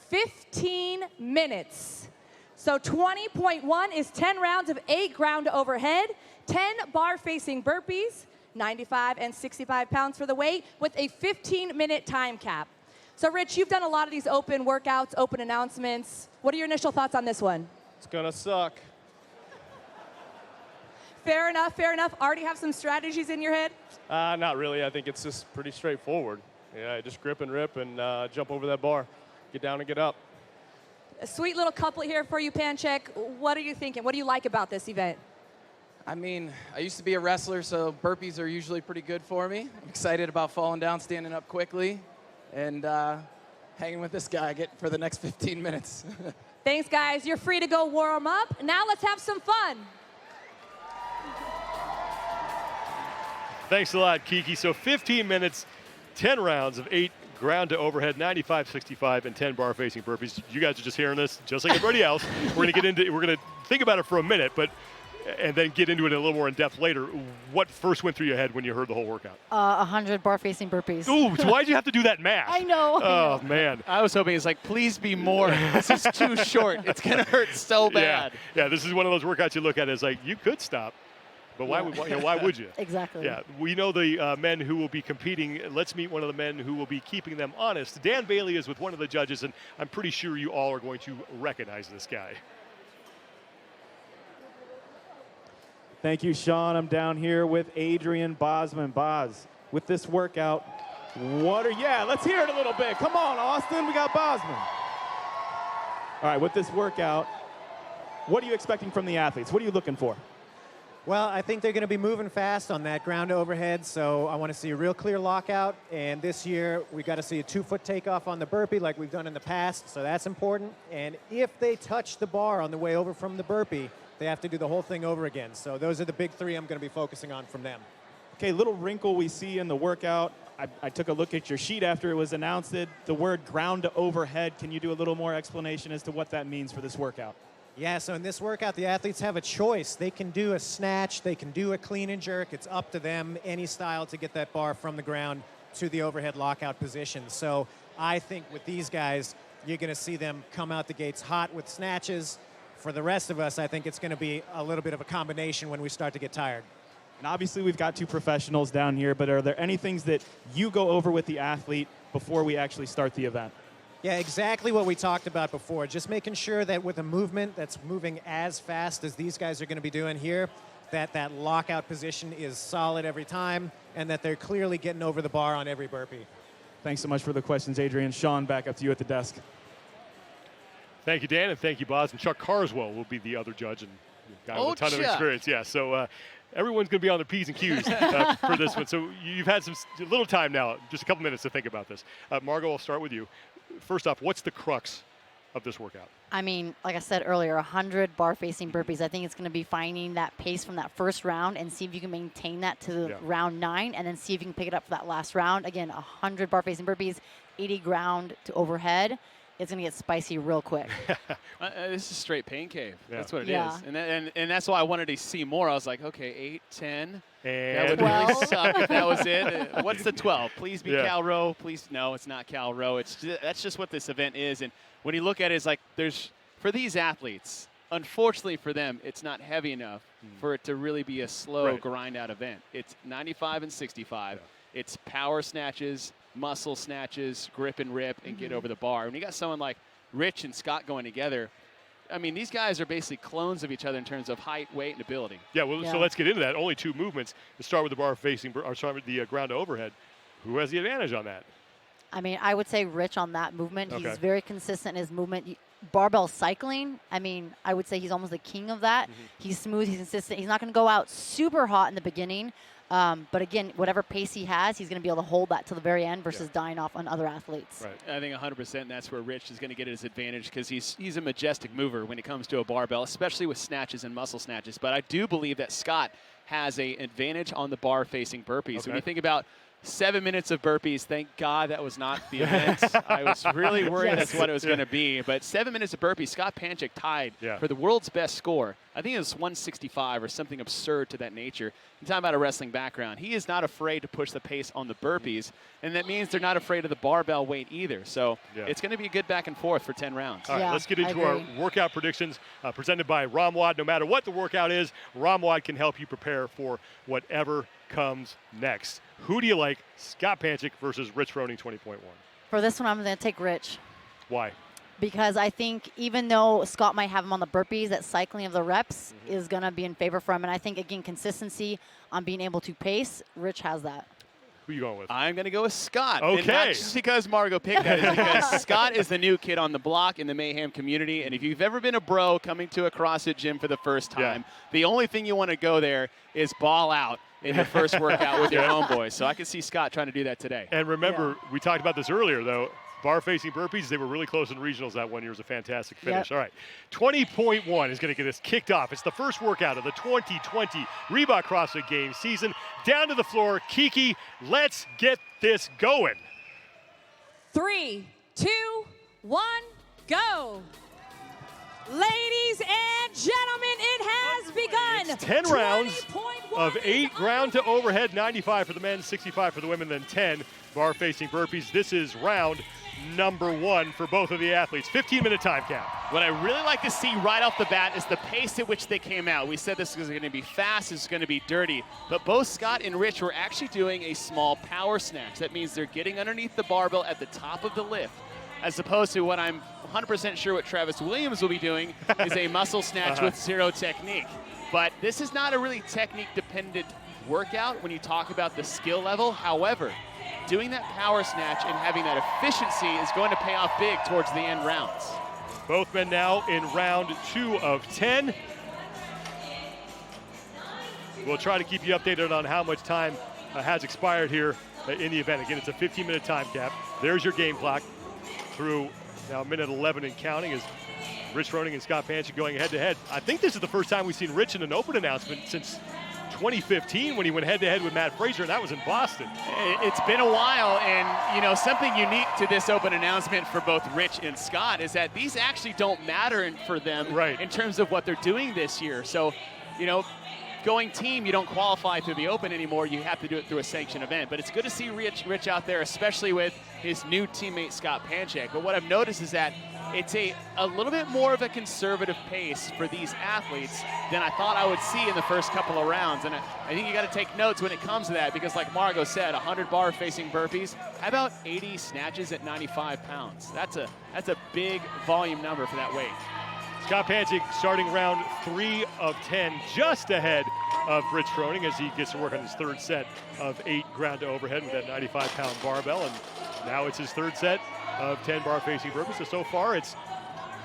15 minutes. So 20.1 is 10 rounds of 8 ground to overhead, 10 bar facing burpees, 95 and 65 pounds for the weight, with a 15-minute time cap. So Rich, you've done a lot of these open workouts, open announcements. What are your initial thoughts on this one? It's gonna suck. Fair enough, fair enough. Already have some strategies in your head? Not really. I think it's just pretty straightforward. Yeah, just grip and rip and jump over that bar. Get down and get up. A sweet little couplet here for you, Panchik. What are you thinking? What do you like about this event? I mean, I used to be a wrestler, so burpees are usually pretty good for me. I'm excited about falling down, standing up quickly, and hanging with this guy for the next 15 minutes. Thanks, guys. You're free to go warm up. Now let's have some fun. Thanks a lot, Kiki. So 15 minutes, 10 rounds of 8 ground to overhead, 95, 65, and 10 bar facing burpees. You guys are just hearing this, just like everybody else. We're going to think about it for a minute, and then get into it a little more in depth later. What first went through your head when you heard the whole workout? 100 bar facing burpees. Ooh, so why'd you have to do that math? I know. Oh, man. I was hoping it's like, please be more. This is too short. It's going to hurt so bad. Yeah, this is one of those workouts you look at. It's like, you could stop. But why would you? Exactly. Yeah, we know the men who will be competing. Let's meet one of the men who will be keeping them honest. Dan Bailey is with one of the judges, and I'm pretty sure you all are going to recognize this guy. Thank you, Sean. I'm down here with Adrian Bosman. Boz, with this workout, let's hear it a little bit. Come on, Austin, we got Bosman. All right, with this workout, what are you expecting from the athletes? What are you looking for? Well, I think they're going to be moving fast on that ground to overhead, so I want to see a real clear lockout. And this year, we got to see a 2-foot takeoff on the burpee like we've done in the past, so that's important. And if they touch the bar on the way over from the burpee, they have to do the whole thing over again. So those are the big 3 I'm going to be focusing on from them. Okay, little wrinkle we see in the workout. I took a look at your sheet after it was announced. The word ground to overhead. Can you do a little more explanation as to what that means for this workout? Yeah, so in this workout, the athletes have a choice. They can do a snatch, they can do a clean and jerk. It's up to them, any style, to get that bar from the ground to the overhead lockout position. So I think with these guys, you're going to see them come out the gates hot with snatches. For the rest of us, I think it's going to be a little bit of a combination when we start to get tired. And obviously, we've got 2 professionals down here, but are there any things that you go over with the athlete before we actually start the event? Yeah, exactly what we talked about before. Just making sure that with a movement that's moving as fast as these guys are going to be doing here, that lockout position is solid every time, and that they're clearly getting over the bar on every burpee. Thanks so much for the questions, Adrian. Sean, back up to you at the desk. Thank you, Dan, and thank you, Boz. And Chuck Carswell will be the other judge, and guy with a ton of experience. Yeah, so everyone's going to be on their P's and Q's for this one. So you've had a little time now, just a couple minutes to think about this. Margot, I'll start with you. First off, what's the crux of this workout? I mean, like I said earlier, 100 bar-facing burpees. I think it's going to be finding that pace from that first round and see if you can maintain that to round 9, and then see if you can pick it up for that last round. Again, 100 bar-facing burpees, 80 ground to overhead. It's going to get spicy real quick. This is straight pain cave. Yeah. That's what it is. And that's why I wanted to see more. I was like, okay, 8, 10. And that would really suck if that was it. What's the 12? Please be Cal Row. Please, no, it's not Cal Row. That's just what this event is. And when you look at it, it's like for these athletes, unfortunately for them, it's not heavy enough for it to really be a slow grind-out event. It's 95 and 65. Yeah. It's power snatches, muscle snatches, grip and rip, and get over the bar. When you got someone like Rich and Scott going together, I mean, these guys are basically clones of each other in terms of height, weight, and ability. Yeah, well, so let's get into that. Only 2 movements. Let's start with the bar facing, or start with the ground to overhead. Who has the advantage on that? I mean, I would say Rich on that movement. Okay. He's very consistent in his movement. Barbell cycling, I mean, I would say he's almost the king of that. He's smooth, he's consistent. He's not going to go out super hot in the beginning. But again, whatever pace he has, he's going to be able to hold that to the very end versus dying off on other athletes. Right. I think 100% that's where Rich is going to get his advantage, because he's a majestic mover when it comes to a barbell, especially with snatches and muscle snatches. But I do believe that Scott has an advantage on the bar facing burpees. Okay. When you think about 7 minutes of burpees, thank God that was not the event. I was really worried that's what it was going to be. But 7 minutes of burpees, Scott Panchik tied for the world's best score. I think it was 165 or something absurd to that nature. You're talking about a wrestling background. He is not afraid to push the pace on the burpees, and that means they're not afraid of the barbell weight either. So it's going to be a good back and forth for 10 rounds. All right, let's get into our workout predictions presented by Ramwad. No matter what the workout is, Ramwad can help you prepare for whatever comes next. Who do you like, Scott Panchik versus Rich Froning 20.1? For this one, I'm going to take Rich. Why? Because I think even though Scott might have him on the burpees, that cycling of the reps is going to be in favor for him. And I think, again, consistency on being able to pace, Rich has that. Who are you going with? I'm going to go with Scott. Okay. And not just because Margot picked that, it's because Scott is the new kid on the block in the Mayhem community. And if you've ever been a bro coming to a CrossFit gym for the first time, the only thing you want to go there is ball out in your first workout with your homeboys. So I can see Scott trying to do that today. And remember, we talked about this earlier, though. Bar-facing burpees, they were really close in regionals that one year. It was a fantastic finish. All right, 20.1 is going to get us kicked off. It's the first workout of the 2020 Reebok CrossFit Games season. Down to the floor, Kiki, let's get this going. 3, 2, 1, go. Ladies and gentlemen, it has begun. It's 10 rounds of 8 ground to overhead, 95 for the men, 65 for the women, then 10 bar-facing burpees. This is round number 1 for both of the athletes. 15-minute time cap. What I really like to see right off the bat is the pace at which they came out. We said this was going to be fast, it's going to be dirty, but both Scott and Rich were actually doing a small power snatch. That means they're getting underneath the barbell at the top of the lift, as opposed to what I'm 100% sure what Travis Williams will be doing is a muscle snatch with zero technique. But this is not a really technique-dependent workout when you talk about the skill level. However, doing that power snatch and having that efficiency is going to pay off big towards the end rounds. Both men now in round 2 of 10. We'll try to keep you updated on how much time has expired here in the event. Again, it's a 15-minute time cap. There's your game clock through now minute 11 and counting as Rich Froning and Scott Panchik going head-to-head. I think this is the first time we've seen Rich in an open announcement since 2015 when he went head-to-head with Matt Fraser, and that was in Boston. It's been a while, and, you know, something unique to this open announcement for both Rich and Scott is that these actually don't matter for them in terms of what they're doing this year. So, you know, going team, you don't qualify through the open anymore. You have to do it through a sanctioned event. But it's good to see Rich out there, especially with his new teammate, Scott Panchik. But what I've noticed is that it's a little bit more of a conservative pace for these athletes than I thought I would see in the first couple of rounds. And I think you got to take notes when it comes to that, because like Margot said, 100 bar facing burpees. How about 80 snatches at 95 pounds? That's a big volume number for that weight. Scott Panchik starting round 3 of 10, just ahead of Rich Froning as he gets to work on his third set of 8 ground to overhead with that 95-pound barbell. And now it's his third set of 10 bar facing burpees. So far it's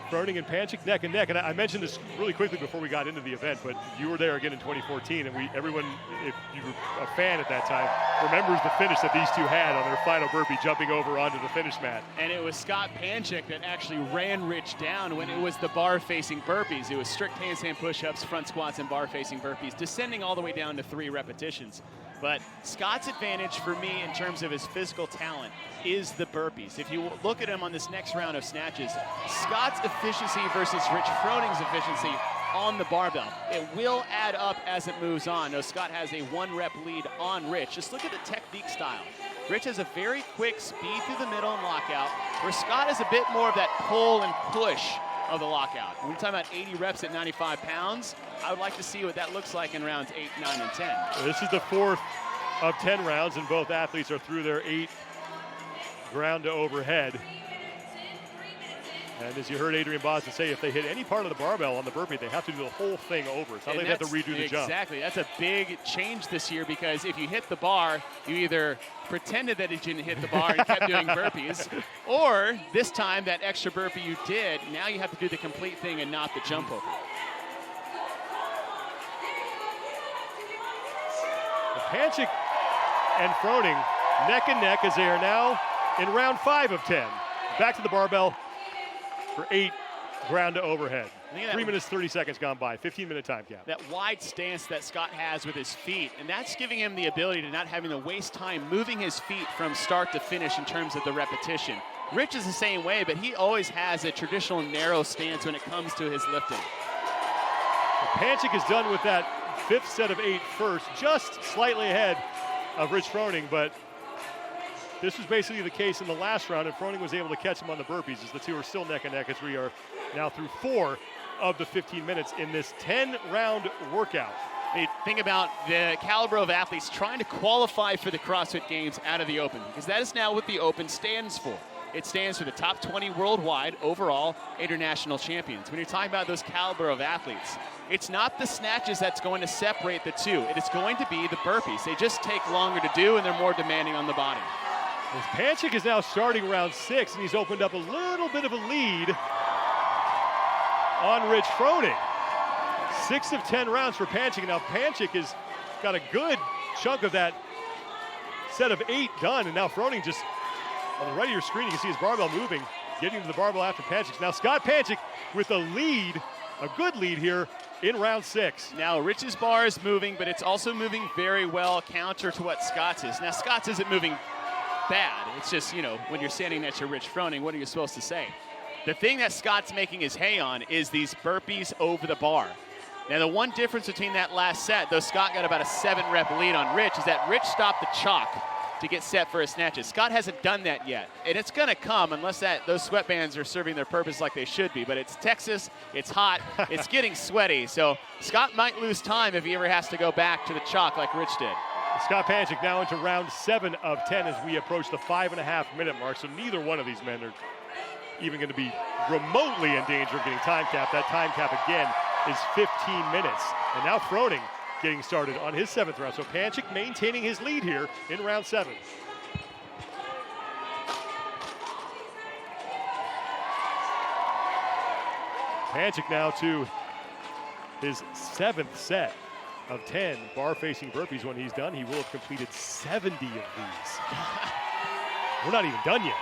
Froning and Panchik neck and neck. And I mentioned this really quickly before we got into the event, but you were there again in 2014, and everyone, if you were a fan at that time, remembers the finish that these two had on their final burpee, jumping over onto the finish mat. And it was Scott Panchik that actually ran Rich down when it was the bar facing burpees. It was strict handstand push-ups, front squats, and bar facing burpees, descending all the way down to 3 repetitions. But Scott's advantage for me in terms of his physical talent is the burpees. If you look at him on this next round of snatches, Scott's efficiency versus Rich Froning's efficiency on the barbell, it will add up as it moves on. Now, Scott has a 1-rep lead on Rich. Just look at the technique style. Rich has a very quick speed through the middle and lockout, where Scott has a bit more of that pull and push of the lockout. When we're talking about 80 reps at 95 pounds, I would like to see what that looks like in rounds 8, 9, and 10. This is the 4th of 10 rounds, and both athletes are through their 8 ground to overhead. And as you heard Adrian Bosman say, if they hit any part of the barbell on the burpee, they have to do the whole thing over. It's not like they have to redo the jump. Exactly. That's a big change this year, because if you hit the bar, you either pretended that it didn't hit the bar and kept doing burpees, or this time that extra burpee you did, now you have to do the complete thing and not the jump over. Panchik and Froning neck and neck as they are now in round 5 of 10. Back to the barbell for 8 ground to overhead. 3 minutes, 30 seconds gone by, 15-minute time cap. That wide stance that Scott has with his feet, and that's giving him the ability to not having to waste time moving his feet from start to finish in terms of the repetition. Rich is the same way, but he always has a traditional narrow stance when it comes to his lifting. Panchik is done with that 5th set of 8 first, just slightly ahead of Rich Froning, but this was basically the case in the last round, and Froning was able to catch him on the burpees as the two are still neck and neck as we are now through 4 of the 15 minutes in this 10-round workout. Hey, think about the caliber of athletes trying to qualify for the CrossFit Games out of the Open, because that is now what the Open stands for. It stands for the top 20 worldwide overall international champions. When you're talking about those caliber of athletes, it's not the snatches that's going to separate the two. It is going to be the burpees. They just take longer to do, and they're more demanding on the body. As Panchik is now starting round 6, and he's opened up a little bit of a lead on Rich Froning. 6 of 10 rounds for Panchik. Now Panchik has got a good chunk of that set of 8 done, and now Froning just on the right of your screen, you can see his barbell moving, getting to the barbell after Panchik. Now Scott Panchik with a lead, a good lead here in round 6. Now Rich's bar is moving, but it's also moving very well counter to what Scott's is. Now Scott's isn't moving bad. It's just, you know, when you're standing next to Rich Froning, what are you supposed to say? The thing that Scott's making his hay on is these burpees over the bar. Now the one difference between that last set, though Scott got about a 7-rep lead on Rich, is that Rich stopped the chalk to get set for his snatches. Scott hasn't done that yet, and it's gonna come unless those sweatbands are serving their purpose like they should be. But it's Texas, it's hot, it's getting sweaty, so Scott might lose time if he ever has to go back to the chalk like Rich did. Scott Panchik now into round 7 of 10 as we approach the 5.5-minute mark, so neither one of these men are even gonna be remotely in danger of getting time cap. That time cap again is 15 minutes. And now Froning getting started on his 7th round. So Panchik maintaining his lead here in round 7. Panchik now to his 7th set of 10 bar-facing burpees. When he's done, he will have completed 70 of these. We're not even done yet.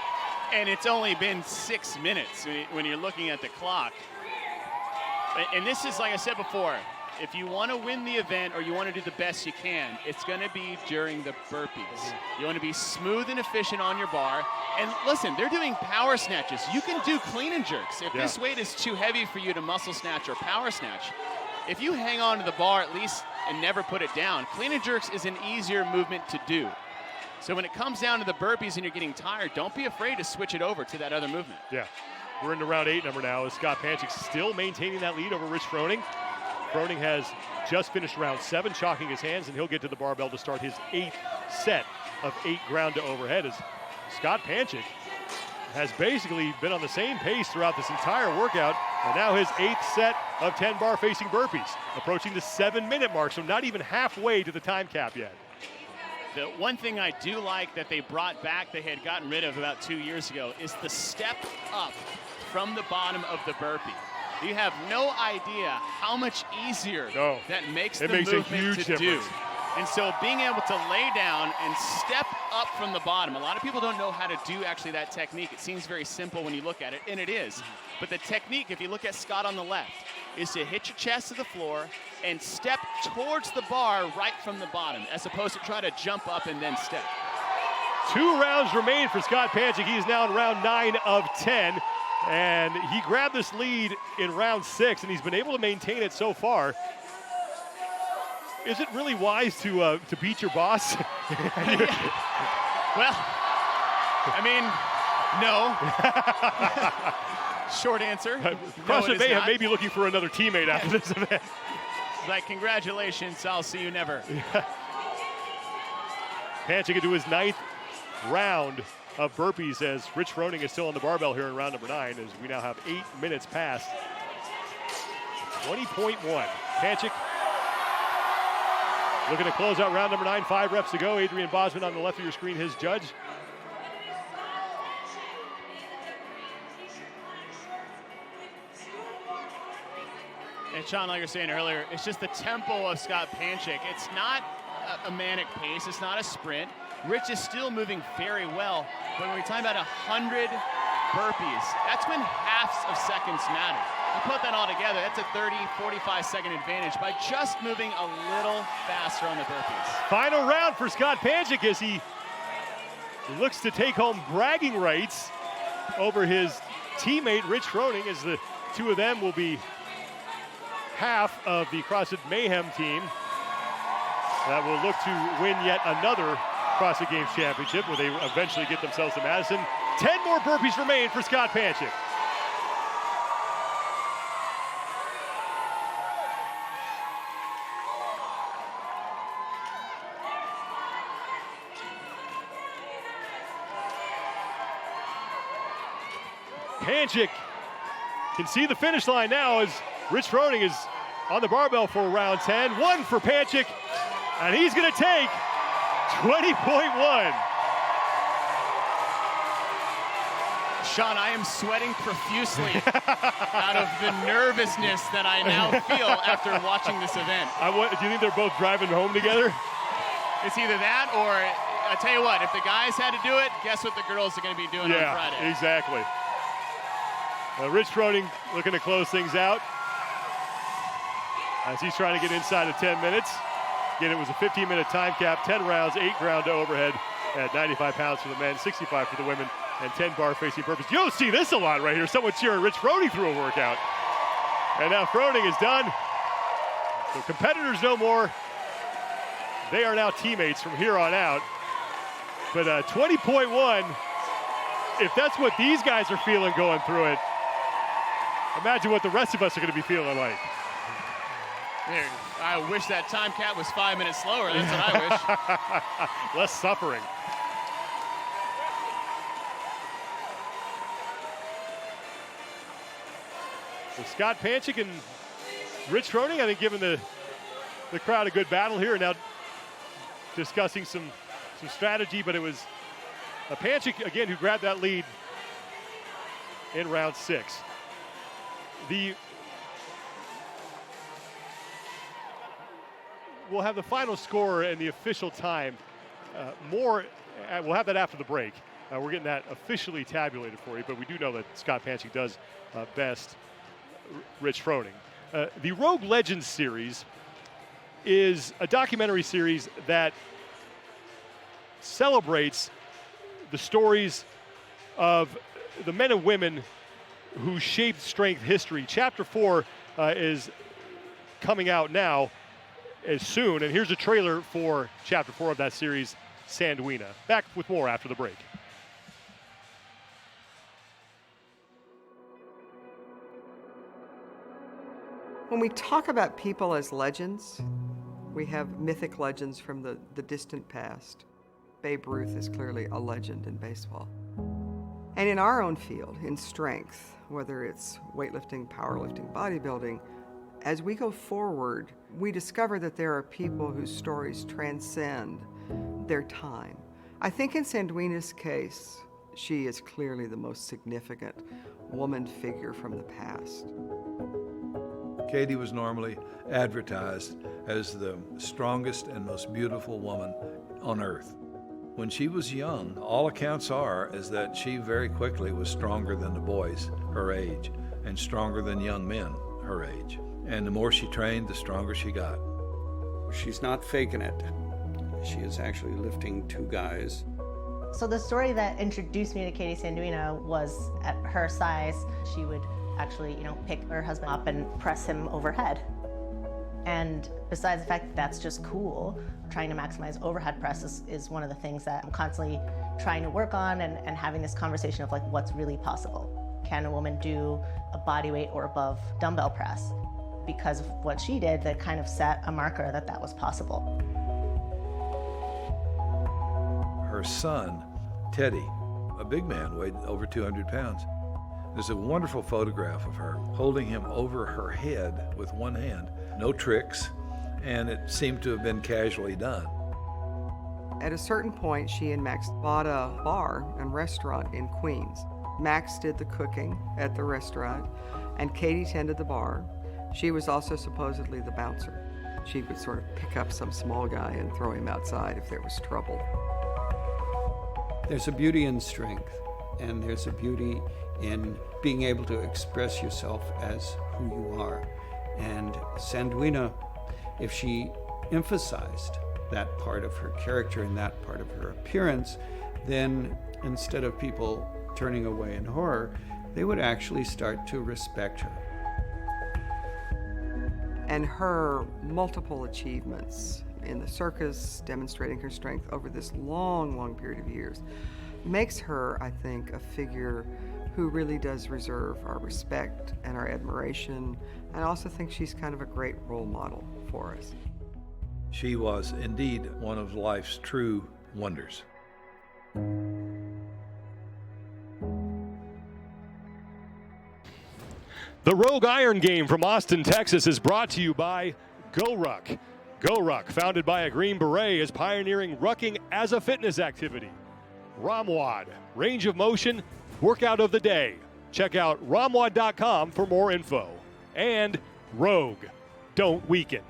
And it's only been 6 minutes when you're looking at the clock. And this is, like I said before, if you want to win the event or you want to do the best you can, it's going to be during the burpees. You want to be smooth and efficient on your bar. And listen, they're doing power snatches. You can do clean and jerks. If this weight is too heavy for you to muscle snatch or power snatch, if you hang on to the bar at least and never put it down, clean and jerks is an easier movement to do. So when it comes down to the burpees and you're getting tired, don't be afraid to switch it over to that other movement. Yeah. We're into round 8 number now as Scott Panchik still maintaining that lead over Rich Froning. Froning has just finished round 7, chalking his hands, and he'll get to the barbell to start his 8th set of 8 ground to overhead as Scott Panchik has basically been on the same pace throughout this entire workout, and now his 8th set of 10 bar facing burpees, approaching the 7-minute mark, so not even halfway to the time cap yet. The one thing I do like that they brought back, they had gotten rid of about 2 years ago, is the step up from the bottom of the burpee. You have no idea how much easier that makes the movement to do. And so being able to lay down and step up from the bottom, a lot of people don't know how to do actually that technique. It seems very simple when you look at it, and it is. But the technique, if you look at Scott on the left, is to hit your chest to the floor and step towards the bar right from the bottom, as opposed to try to jump up and then step. 2 rounds remain for Scott Panchik. He is now in round 9 of 10, and he grabbed this lead in round 6, and he's been able to maintain it so far. Is it really wise to beat your boss? Well, I mean, no. Short answer. CrossFit Mayhem may be looking for another teammate after this event. Like, congratulations, I'll see you never. Panchik into his 9th round of burpees as Rich Froning is still on the barbell here in round number 9 as we now have 8 minutes past. 20.1. Panchik looking to close out round number 9, 5 reps to go. Adrian Bosman on the left of your screen, his judge. And Sean, like you were saying earlier, it's just the tempo of Scott Panchik. It's not a manic pace. It's not a sprint. Rich is still moving very well. But when we're talking about 100 burpees, that's when halves of seconds matter. You put that all together, that's a 30, 45-second advantage by just moving a little faster on the burpees. Final round for Scott Panchik as he looks to take home bragging rights over his teammate Rich Froning, as the two of them will be half of the CrossFit Mayhem team that will look to win yet another CrossFit Games championship where they eventually get themselves to Madison. 10 more burpees remain for Scott Panchik. Panchik can see the finish line now as Rich Froning is on the barbell for round 10. 1 for Panchik, and he's going to take 20.1. Sean, I am sweating profusely out of the nervousness that I now feel after watching this event. Do you think they're both driving home together? It's either that or, I tell you what, if the guys had to do it, guess what the girls are going to be doing on Friday? Yeah, exactly. Rich Froning looking to close things out as he's trying to get inside of 10 minutes. Again, it was a 15-minute time cap, 10 rounds, 8 ground to overhead at 95 pounds for the men, 65 for the women, and 10 bar facing burpees. You don't see this a lot right here. Someone cheering Rich Froning through a workout. And now Froning is done. So competitors no more. They are now teammates from here on out. But 20.1, if that's what these guys are feeling going through it, imagine what the rest of us are going to be feeling like. I wish that time cap was 5 minutes slower. That's what I wish. Less suffering. So Scott Panchik and Rich Froning, I think, giving the crowd a good battle here. Now discussing some strategy, but it was Panchik, again, who grabbed that lead in round 6. We'll have the final score and the official time. We'll have that after the break. We're getting that officially tabulated for you, but we do know that Scott Panchik does best Rich Froning. The Rogue Legends series is a documentary series that celebrates the stories of the men and women who shaped strength history. Chapter 4 is coming out now as soon, and here's a trailer for Chapter 4 of that series, Sanduina. Back with more after the break. When we talk about people as legends, we have mythic legends from the distant past. Babe Ruth is clearly a legend in baseball. And in our own field, in strength, whether it's weightlifting, powerlifting, bodybuilding, as we go forward, we discover that there are people whose stories transcend their time. I think in Sandwina's case, she is clearly the most significant woman figure from the past. Katie was normally advertised as the strongest and most beautiful woman on earth. When she was young, all accounts are is that she very quickly was stronger than the boys her age and stronger than young men her age. And the more she trained, the stronger she got. She's not faking it. She is actually lifting 2 guys. So the story that introduced me to Katie Sandwina was at her size, she would actually, pick her husband up and press him overhead. And besides the fact that that's just cool, trying to maximize overhead press is one of the things that I'm constantly trying to work on and having this conversation of like what's really possible. Can a woman do a body weight or above dumbbell press? Because of what she did, that kind of set a marker that was possible. Her son, Teddy, a big man, weighed over 200 pounds. There's a wonderful photograph of her holding him over her head with one hand. No tricks, and it seemed to have been casually done. At a certain point, she and Max bought a bar and restaurant in Queens. Max did the cooking at the restaurant, and Katie tended the bar. She was also supposedly the bouncer. She would sort of pick up some small guy and throw him outside if there was trouble. There's a beauty in strength, and there's a beauty in being able to express yourself as who you are. And Sandwina, if she emphasized that part of her character and that part of her appearance, then instead of people turning away in horror, they would actually start to respect her. And her multiple achievements in the circus, demonstrating her strength over this long period of years, makes her, I think, a figure who really does reserve our respect and our admiration. And I also think she's kind of a great role model for us. She was indeed one of life's true wonders. The Rogue Iron Game from Austin, Texas is brought to you by GoRuck. GoRuck, founded by a Green Beret, is pioneering rucking as a fitness activity. Ramwad, range of motion, workout of the day. Check out ramwad.com for more info. And Rogue, don't weaken.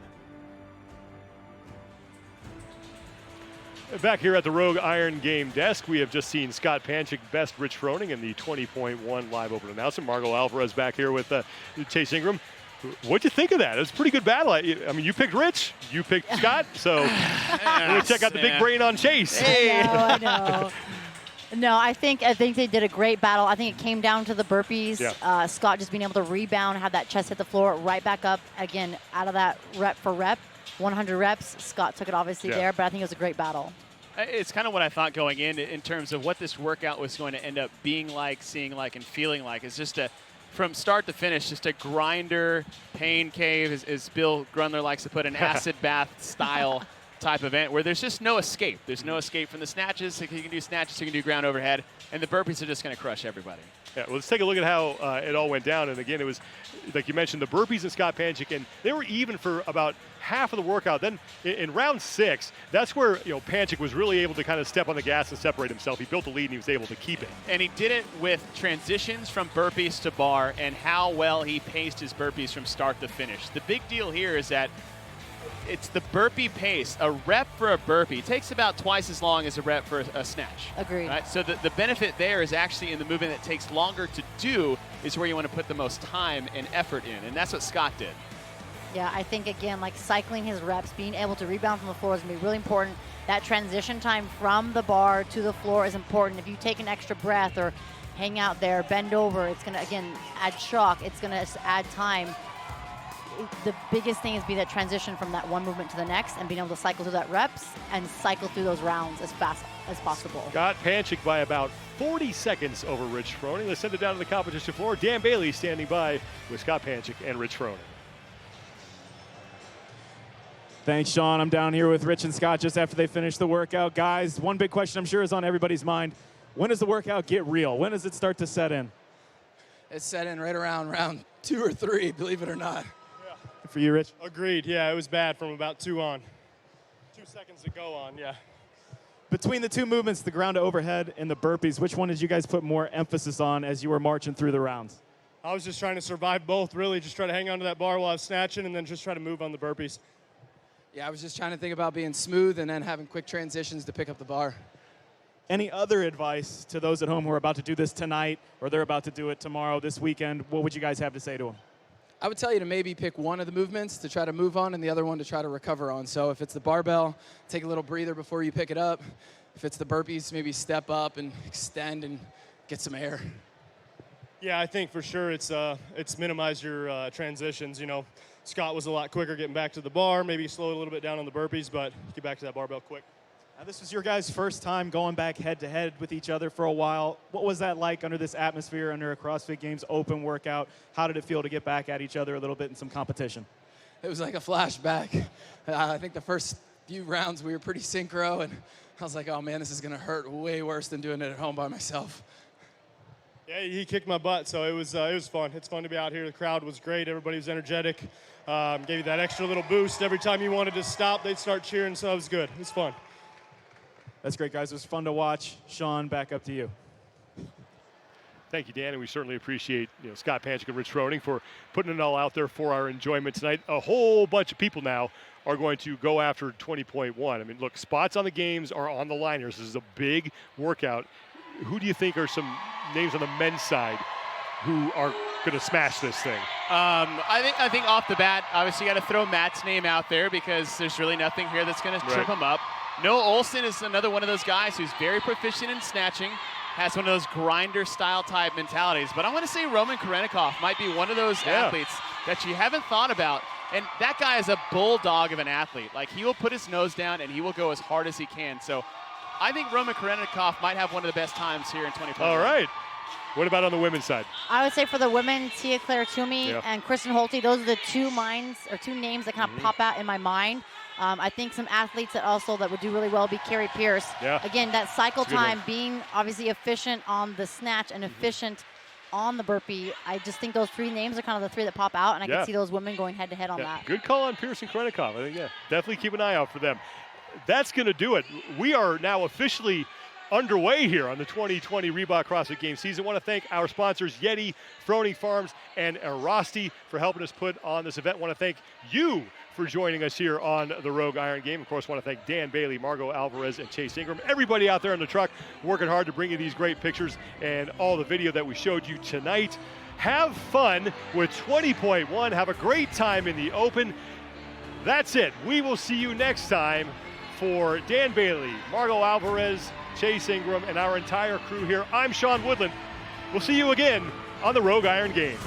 Back here at the Rogue Iron Game desk, we have just seen Scott Panchik best Rich Froning in the 20.1 live open announcement. Margot Alvarez back here with Chase Ingram. What'd you think of that? It was a pretty good battle. I mean, you picked Rich, you picked Scott, so we're going to check out the big brain on Chase. I know. No, I think they did a great battle. I think it came down to the burpees. Yeah. Scott just being able to rebound, have that chest hit the floor, right back up again out of that rep for rep. 100 reps. Scott took it obviously there, but I think it was a great battle. It's kind of what I thought going in terms of what this workout was going to end up being like, seeing like, and feeling like. It's just from start to finish, just a grinder, pain cave, as Bill Grundler likes to put, an acid bath style type event where there's just no escape. There's no escape from the snatches. You can do snatches, you can do ground overhead, and the burpees are just going to crush everybody. Yeah, well, let's take a look at how it all went down. And again, it was, like you mentioned, the burpees and Scott Panchik, and they were even for about half of the workout. Then in round 6, that's where Panchik was really able to kind of step on the gas and separate himself. He built a lead and he was able to keep it. And he did it with transitions from burpees to bar and how well he paced his burpees from start to finish. The big deal here is that it's the burpee pace. A rep for a burpee takes about twice as long as a rep for a snatch. Agreed. Right? So the benefit there is actually in the movement that takes longer to do is where you want to put the most time and effort in, and that's what Scott did. Yeah, I think, again, like cycling his reps, being able to rebound from the floor is going to be really important. That transition time from the bar to the floor is important. If you take an extra breath or hang out there, bend over, it's going to, again, add shock. It's going to add time. The biggest thing is be that transition from that one movement to the next and being able to cycle through that reps and cycle through those rounds as fast as possible. Scott Panchik by about 40 seconds over Rich Froning. Let's send it down to the competition floor. Dan Bailey standing by with Scott Panchik and Rich Froning. Thanks, Sean. I'm down here with Rich and Scott just after they finish the workout. Guys, one big question I'm sure is on everybody's mind. When does the workout get real? When does it start to set in? It set in right around round 2 or 3, believe it or not. For you, Rich? Agreed. Yeah, it was bad from about 2 on. 2 seconds to go on, yeah. Between the two movements, the ground to overhead and the burpees, which one did you guys put more emphasis on as you were marching through the rounds? I was just trying to survive both, really. Just try to hang on to that bar while I was snatching and then just try to move on the burpees. Yeah, I was just trying to think about being smooth and then having quick transitions to pick up the bar. Any other advice to those at home who are about to do this tonight or they're about to do it tomorrow, this weekend? What would you guys have to say to them? I would tell you to maybe pick one of the movements to try to move on and the other one to try to recover on. So if it's the barbell, take a little breather before you pick it up. If it's the burpees, maybe step up and extend and get some air. Yeah, I think for sure it's minimize your transitions. You know, Scott was a lot quicker getting back to the bar, maybe slow a little bit down on the burpees, but get back to that barbell quick. Now, this was your guys' first time going back head-to-head with each other for a while. What was that like under this atmosphere, under a CrossFit Games open workout? How did it feel to get back at each other a little bit in some competition? It was like a flashback. I think the first few rounds we were pretty synchro, and I was like, oh, man, this is going to hurt way worse than doing it at home by myself. Yeah, he kicked my butt, so it was fun. It's fun to be out here. The crowd was great. Everybody was energetic. Gave you that extra little boost. Every time you wanted to stop, they'd start cheering, so it was good. It was fun. That's great, guys. It was fun to watch. Sean, back up to you. Thank you, Dan, and we certainly appreciate Scott Panchik and Rich Froning for putting it all out there for our enjoyment tonight. A whole bunch of people now are going to go after 20.1. I mean, look, spots on the games are on the line here. This is a big workout. Who do you think are some names on the men's side who are going to smash this thing? I think off the bat, obviously you got to throw Matt's name out there because there's really nothing here that's going to trip him up. Noah Olson is another one of those guys who's very proficient in snatching, has one of those grinder-style type mentalities. But I want to say Roman Karenikov might be one of those athletes that you haven't thought about. And that guy is a bulldog of an athlete. Like, he will put his nose down and he will go as hard as he can. So I think Roman Karenikov might have one of the best times here in 2020. All right. What about on the women's side? I would say for the women, Tia Claire Toomey and Kristen Holte, those are the two names that kind of pop out in my mind. I think some athletes that would do really well would be Carrie Pierce. Yeah. Again, that cycle time, being obviously efficient on the snatch and efficient on the burpee. I just think those 3 names are kind of the 3 that pop out, and I can see those women going head-to-head on that. Good call on Pierce and Karenikov. I think, definitely keep an eye out for them. That's going to do it. We are now officially underway here on the 2020 Reebok CrossFit Games season. I want to thank our sponsors, Yeti, Froning Farms, and Erosti for helping us put on this event. I want to thank you for joining us here on the Rogue Iron Game. Of course, I want to thank Dan Bailey, Margot Alvarez, and Chase Ingram. Everybody out there in the truck working hard to bring you these great pictures and all the video that we showed you tonight. Have fun with 20.1. Have a great time in the open. That's it. We will see you next time. For Dan Bailey, Margot Alvarez, Chase Ingram, and our entire crew here, I'm Sean Woodland. We'll see you again on the Rogue Iron Game.